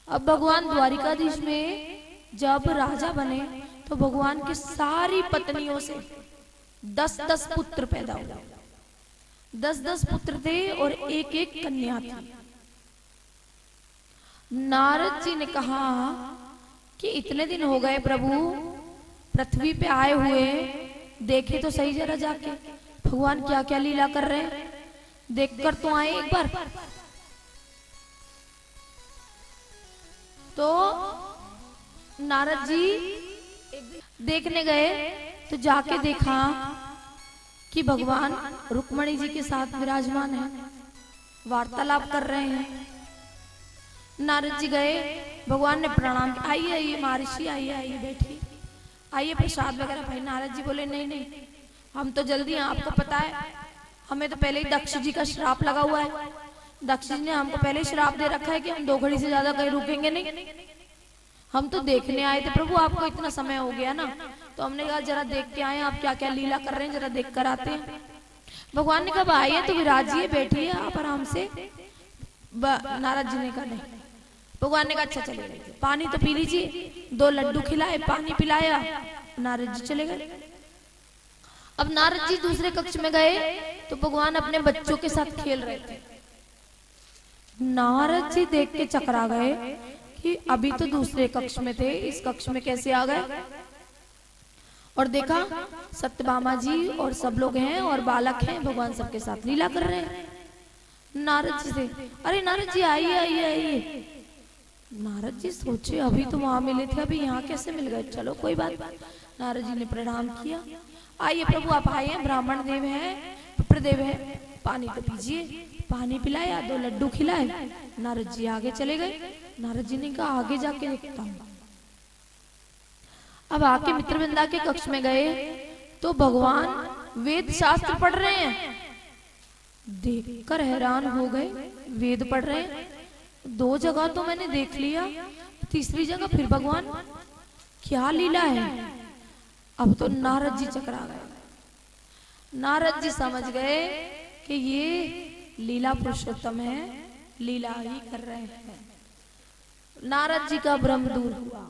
अब भगवान द्वारिकाधीश में जब राजा बने तो भगवान की सारी पत्नियों से 10-10 पुत्र पैदा हुए। 10-10 पुत्र थे और एक एक कन्या थी। नारद जी ने कहा कि इतने दिन हो गए प्रभु पृथ्वी पे आए हुए, देखे तो सही जरा जाके भगवान क्या क्या लीला कर रहे हैं, देखकर तो आए एक बार। तो नारद जी देखने गए तो जाके देखा कि भगवान रुक्मणी जी के साथ विराजमान है, वार्तालाप कर रहे हैं। नारद जी गए, भगवान ने प्रणाम किया, आइए आइए महर्षि, आइए आइए बैठिए, आइए प्रसाद वगैरह भाई। नारद जी बोले नहीं नहीं, हम तो जल्दी हैं, आपको पता है हमें तो पहले ही दक्ष जी का श्राप लगा हुआ है। दक्ष जी ने हमको पहले ही श्राप दे रखा है कि हम 2 घड़ी से ज्यादा कहीं रुकेंगे नहीं। हम तो देखने आए थे प्रभु, आपको इतना समय हो गया ना, तो हमने कहा जरा देख के आए आप क्या क्या लीला कर रहे हैं, जरा देख कर आते हैं। भगवान ने कहा आइए तो विराजिए, बैठिए आप आराम से। नारद जी ने कहा नहीं। भगवान ने कहा अच्छा चले गए, पानी तो पी लीजिए। 2 लड्डू खिलाए, पानी पिलाया, नारद जी चले गए। अब नारद जी दूसरे कक्ष में गए तो भगवान अपने बच्चों के साथ खेल रहे थे। नारद जी देख के चकरा गए कि अभी तो दूसरे कक्ष में थे, इस कक्ष में कैसे आ गए। और देखा सत्यभामा जी और सब लोग हैं और बालक हैं, भगवान सबके साथ लीला कर रहे हैं। नारद जी से अरे नारद जी आइए आइए आइए। नारद जी सोचे अभी तो वहां मिले थे, अभी यहाँ कैसे मिल गए, चलो कोई बात। नारद जी ने प्रणाम किया, आइए प्रभु आप आए हैं, ब्राह्मण देव है, विप्रदेव है, पानी तो पीजिए। पानी पिलाया, 2 लड्डू खिलाए, नारद जी आगे चले गए। नारद जी ने कहा आगे जाके देखता हूँ। अब आके मित्रवृंदा के कक्ष में गए तो भगवान वेद शास्त्र पढ़ रहे हैं। देखकर हैरान हो गए, वेद पढ़ रहे हैं। 2 जगह तो मैंने देख लिया, तीसरी जगह फिर भगवान क्या लीला है। अब तो नारद जी चकरा गए। नारद जी समझ गए कि ये लीला पुरुषोत्तम है, लीला ही कर रहे हैं। नारद जी का भ्रम दूर हुआ।